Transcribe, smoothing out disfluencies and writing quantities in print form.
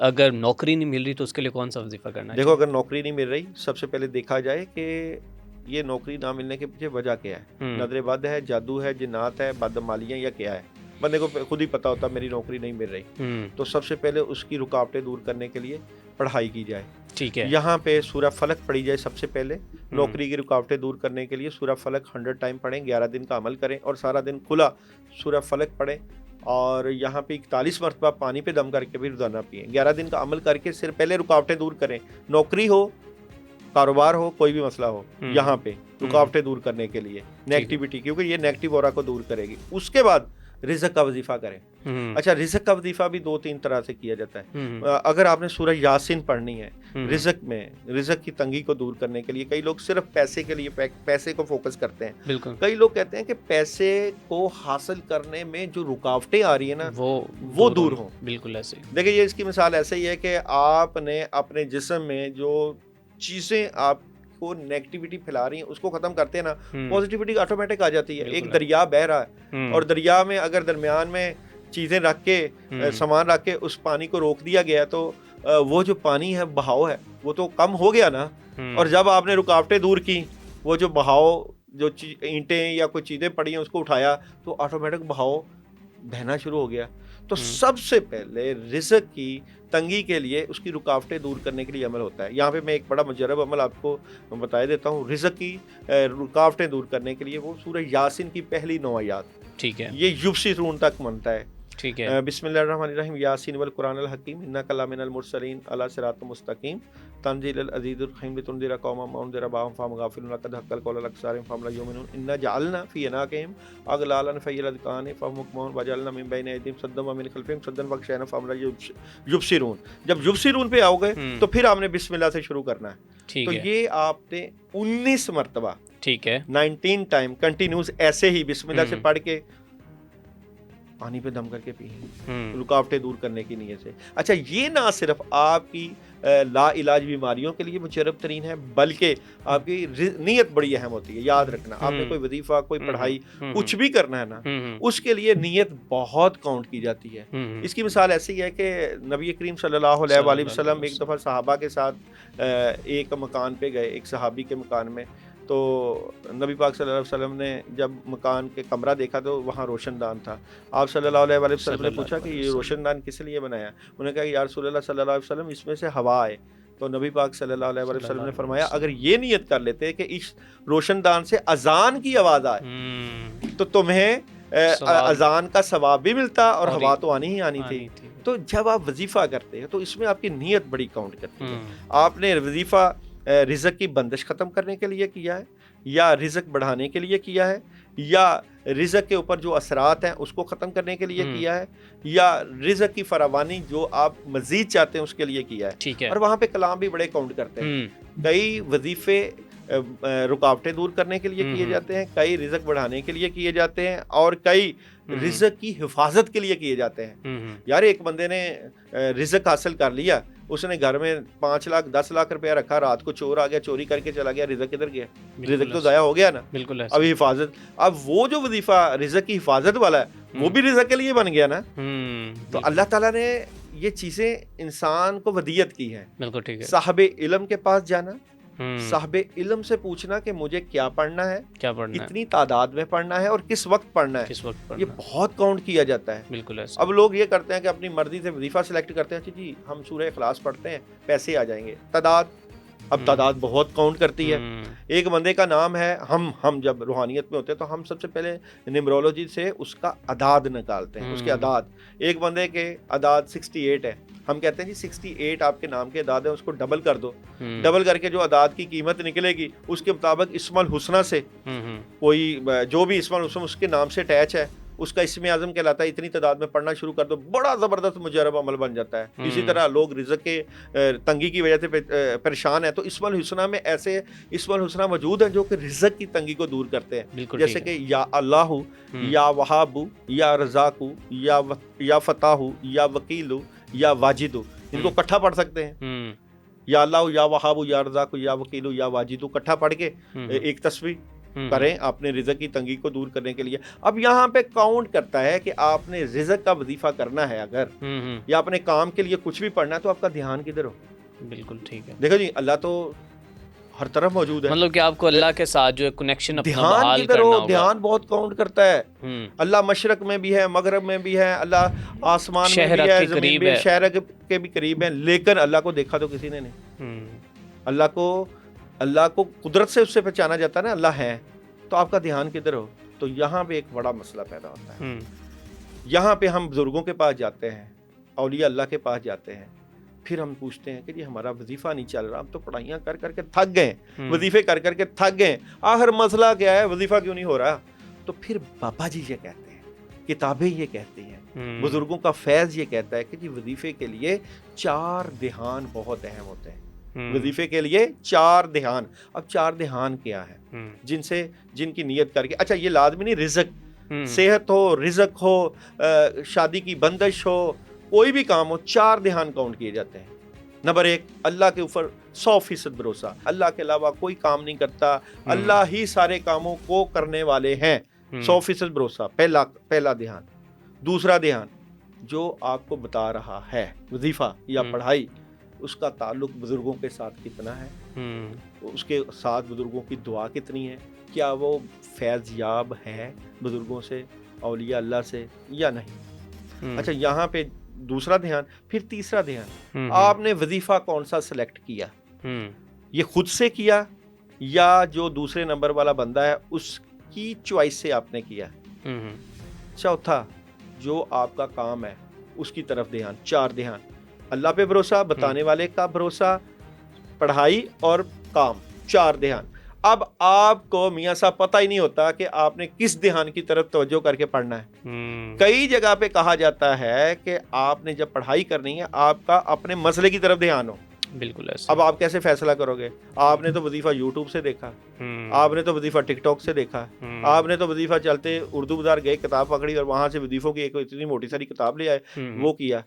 اگر نوکری نہیں مل رہی تو اس کے لیے کون سا وظیفہ کرنا دیکھو اگر نوکری نہیں مل رہی، سب سے پہلے دیکھا جائے کہ یہ نوکری نہ ملنے کے پیچھے وجہ کیا ہے، نظر بد ہے، جادو ہے، جنات ہے، بدعمالیاں یا کیا ہے. بندے کو خود ہی پتا ہوتا میری نوکری نہیں مل رہی، تو سب سے پہلے اس کی رکاوٹیں دور کرنے کے لیے پڑھائی کی جائے. ٹھیک ہے. یہاں پہ سورہ فلق پڑھی جائے سب سے پہلے. نوکری کی رکاوٹیں دور کرنے کے لیے سورہ فلق 100 ٹائم پڑھیں، 11 دن کا عمل کریں اور سارا دن کھلا سورہ فلق پڑھیں. اور یہاں پہ 41 مرتبہ پانی پہ دم کر کے بھی روزانہ پئیں. 11 دن کا عمل کر کے صرف پہلے رکاوٹیں دور کریں. نوکری ہو، کاروبار ہو، کوئی بھی مسئلہ ہو، یہاں پہ رکاوٹیں دور کرنے کے لیے نیگیٹیوٹی، کیونکہ یہ نیگیٹو اورا کو دور کرے گی. اس کے بعد رزق کا وظیفہ کریں. اچھا، رزق کا وظیفہ بھی 2-3 طرح سے کیا جاتا ہے. اگر آپ نے سورہ یاسین پڑھنی ہے رزق میں، رزق کی تنگی کو دور کرنے کے لیے، کئی لوگ صرف پیسے کے لیے پیسے کو فوکس کرتے ہیں. کئی لوگ کہتے ہیں کہ پیسے کو حاصل کرنے میں جو رکاوٹیں آ رہی ہیں نا وہ دور ہوں. بالکل ایسے. دیکھیں یہ اس کی مثال ایسے ہی ہے کہ آپ نے اپنے جسم میں جو چیزیں آپ کو نیگیٹیوٹی پھیلا رہی ہیں اس کو ختم کرتے ہیں نا، پازیٹیوٹی آٹومیٹک آ جاتی ہے. ایک دریا بہہ رہا ہے اور دریا میں اگر درمیان میں چیزیں رکھ کے، سامان رکھ کے اس پانی کو روک دیا گیا تو وہ جو پانی ہے، بہاؤ ہے، وہ تو کم ہو گیا نا. اور جب آپ نے رکاوٹیں دور کی، وہ جو بہاؤ، جو اینٹیں یا کوئی چیزیں پڑی ہیں اس کو اٹھایا تو آٹومیٹک بہاؤ بہنا شروع ہو گیا. تو سب سے پہلے رزق کی تنگی کے لیے اس کی رکاوٹیں دور کرنے کے لیے عمل ہوتا ہے. یہاں پہ میں ایک بڑا مجرب عمل آپ کو بتا دیتا ہوں. رزق کی رکاوٹیں دور کرنے کے لیے وہ سورہ یاسین کی پہلی 9 آیات، ٹھیک ہے، یہ یبصرون تک منتا ہے. ٹھیک ہے. بسم اللہ الرحمن الرحیم. یاسین والقرآن الحکیم انک لمن المرسلین علی صراط مستقیم تنزیل العزیز الرحیم لتنذر قوما ما انذر آباؤہم فهم غافلون لقد حق القول علی اکثرهم فهم لا یؤمنون انا جعلنا فی اعناقهم اغلالا فهی الاذقان فهم مقمحون وجعلنا من بین ایدیہم سدا ومن خلفہم سدا فاغشیناہم فهم لا یبصرون. جب یبصرون پہ آؤ گے تو پھر آپ نے بسم اللہ سے شروع کرنا ہے. تو یہ آپ نے 19 مرتبہ، ٹھیک ہے، 19 ٹائم کنٹینیوس ایسے ہی بسم اللہ سے پڑھ کے پانی پہ دم کر کے پئیں، رکاوٹیں دور کرنے کی نیت سے. اچھا، یہ نہ صرف آپ کی لا علاج بیماریوں کے لیے مجرب ترین ہے بلکہ آپ کی نیت بڑی اہم ہوتی ہے. یاد رکھنا، آپ نے کوئی وظیفہ، کوئی پڑھائی، کچھ بھی کرنا ہے نا، اس کے لیے نیت بہت کاؤنٹ کی جاتی ہے. اس کی مثال ایسی ہے کہ نبی کریم صلی اللہ علیہ وآلہ وسلم ایک دفعہ صحابہ کے ساتھ ایک مکان پہ گئے، ایک صحابی کے مکان میں. تو نبی پاک صلی اللہ علیہ وسلم نے جب مکان کے کمرہ دیکھا تو وہاں روشن دان تھا. آپ صلی اللہ علیہ وآلہ وسلم نے پوچھا کہ یہ روشن دان کس لیے بنایا؟ انہوں نے کہا کہ یا رسول اللہ صلی اللہ علیہ وسلم اس میں سے ہوا آئے. تو نبی پاک صلی اللہ علیہ وآلہ وسلم نے فرمایا اگر یہ نیت کر لیتے کہ اس روشن دان سے اذان کی آواز آئے تو تمہیں اذان کا ثواب بھی ملتا اور ہوا تو آنی ہی آنی تھی. تو جب آپ وظیفہ کرتے ہیں تو اس میں آپ کی نیت بڑی کاؤنٹ کرتی ہے. آپ نے وظیفہ رزق کی بندش ختم کرنے کے لیے کیا ہے، یا رزق بڑھانے کے لیے کیا ہے، یا رزق کے اوپر جو اثرات ہیں اس کو ختم کرنے کے لیے کیا ہے، یا رزق کی فراوانی جو آپ مزید چاہتے ہیں اس کے لیے کیا ہے. اور وہاں پہ کلام بھی بڑے کاؤنٹ کرتے ہیں. کئی وظیفے رکاوٹیں دور کرنے کے لیے کیے جاتے ہیں، کئی رزق بڑھانے کے لیے کیے جاتے ہیں، اور کئی رزق کی حفاظت کے لیے کیے جاتے ہیں. یار ایک بندے نے رزق حاصل کر لیا، اس نے گھر میں 5 لاکھ 10 لاکھ روپیہ رکھا، رات کو چور آ گیا، چوری کر کے چلا گیا، رزق کدھر گیا؟ رزق تو ضائع ہو گیا نا. اب حفاظت، اب وہ جو وظیفہ رزق کی حفاظت والا ہے وہ بھی رزق کے لیے بن گیا نا. تو اللہ تعالیٰ نے یہ چیزیں انسان کو ودیت کی ہیں. صاحب علم کے پاس جانا، صاحب علم سے پوچھنا کہ مجھے کیا پڑھنا ہے، کتنی تعداد میں پڑھنا ہے اور کس وقت پڑھنا ہے، یہ بہت کاؤنٹ کیا جاتا ہے. اب لوگ یہ کرتے ہیں کہ اپنی مرضی سے وظیفہ سلیکٹ کرتے ہیں، جی ہم سورہ اخلاص پڑھتے ہیں پیسے آ جائیں گے. تعداد بہت کاؤنٹ کرتی ہے. ایک بندے کا نام ہے، ہم جب روحانیت میں ہوتے ہیں تو ہم سب سے پہلے نیمرولوجی سے اس کا اعداد نکالتے ہیں، اس کے اعداد. ایک بندے کے اعداد 68 ہے، ہم کہتے ہیں جی 68 آپ کے نام کے اعداد ہیں، اس کو ڈبل کر دو. ڈبل کر کے جو اعداد کی قیمت نکلے گی اس کے مطابق اسم الحسنہ سے کوئی جو بھی اسم الحسنہ اس کے نام سے اٹیچ ہے اس کا اسم اعظم کہلاتا ہے. اتنی تعداد میں پڑھنا شروع کر دو، بڑا زبردست مجرب عمل بن جاتا ہے. اسی طرح لوگ رزق کے تنگی کی وجہ سے پریشان ہیں تو اسم الحسنہ میں ایسے اسم الحسنہ موجود ہیں جو کہ رزق کی تنگی کو دور کرتے ہیں. جیسے کہ یا اللہ، یا وہاب، یا رزاق، یا فتاح، یا وکیل، یا واجد. ان کو اکٹھا پڑھ سکتے ہیں، یا اللہ، یا وہاب، یا رزاق، یا وکیل، یا واجد، اکٹھا پڑھ کے ایک تسبیح. کریں اپنے رزق کی تنگی کو دور کرنے کے لیے. اب یہاں پہ کاؤنٹ کرتا ہے کہ آپ نے رزق کا وظیفہ کرنا ہے اگر یا اپنے کام کے لیے کچھ بھی پڑھنا ہے تو آپ کا دھیان کدھر ہو. بالکل ٹھیک ہے. دیکھو جی اللہ تو ہر طرف موجود ہے, مطلب کہ آپ کو اللہ کے ساتھ جو کنیکشن اپنا دھیان بحال کدھر کرنا ہو, ہوگا. دھیان بہت کاؤنٹ کرتا ہے. اللہ مشرق میں بھی ہے, مغرب میں بھی ہے, اللہ آسمان میں بھی ہے, زمین بھی ہے, شہر کے بھی قریب ہے, لیکن اللہ کو دیکھا تو کسی نے نہیں. اللہ کو قدرت سے اس سے پہچانا جاتا ہے نا اللہ ہے, تو آپ کا دھیان کدھر ہو. تو یہاں پہ ایک بڑا مسئلہ پیدا ہوتا ہے. یہاں پہ ہم بزرگوں کے پاس جاتے ہیں, اولیاء اللہ کے پاس جاتے ہیں, پھر ہم پوچھتے ہیں کہ جی ہمارا وظیفہ نہیں چل رہا, ہم تو پڑھائیاں کر کر کے تھک گئے, وظیفے کر کر کے تھک گئے, آخر مسئلہ کیا ہے, وظیفہ کیوں نہیں ہو رہا. تو پھر بابا جی یہ کہتے ہیں, کتابیں یہ کہتی ہیں, بزرگوں کا فیض یہ کہتا ہے کہ جی وظیفے کے لیے 4 دھیان بہت اہم ہوتے ہیں. وظیفے کے لیے 4 دھیان. اب 4 دھیان کیا ہے جن کی نیت کر کے, اچھا یہ لازمی نہیں رزق, صحت ہو, رزق ہو, شادی کی بندش ہو, کوئی بھی کام ہو, 4 دھیان کاؤنٹ کیے جاتے ہیں. نمبر 1, اللہ کے اوپر 100% بھروسہ, اللہ کے علاوہ کوئی کام نہیں کرتا, اللہ ہی سارے کاموں کو کرنے والے ہیں. 100% بھروسہ, پہلا دھیان. دوسرا دھیان, جو آپ کو بتا رہا ہے وظیفہ یا پڑھائی, اس کا تعلق بزرگوں کے ساتھ کتنا ہے, اس کے ساتھ بزرگوں کی دعا کتنی ہے, کیا وہ فیض یاب ہے بزرگوں سے, اولیاء اللہ سے یا نہیں. اچھا یہاں پہ دوسرا دھیان. پھر تیسرا دھیان, آپ نے وظیفہ کون سا سلیکٹ کیا, یہ خود سے کیا یا جو دوسرے نمبر والا بندہ ہے اس کی چوائس سے آپ نے کیا. چوتھا, جو آپ کا کام ہے اس کی طرف دھیان. 4 دھیان, اللہ پہ بھروسہ, بتانے والے کا بھروسہ, پڑھائی اور کام, 4 دھیان. اب آپ کو میاں صاحب پتہ ہی نہیں ہوتا کہ آپ نے کس دھیان کی طرف توجہ کر کے پڑھنا ہے. کئی جگہ پہ کہا جاتا ہے کہ آپ نے جب پڑھائی کرنی ہے آپ کا اپنے مسئلے کی طرف دھیان ہو. بالکل ایسا. اب آپ کیسے فیصلہ کرو گے, آپ نے تو وظیفہ یوٹیوب سے دیکھا, آپ نے تو وظیفہ ٹک ٹاک سے دیکھا, آپ نے تو وظیفہ چلتے اردو بازار گئے, کتاب پکڑی اور وہاں سے وظیفوں کی ایک اتنی موٹی ساری کتاب لے آئے, وہ کیا.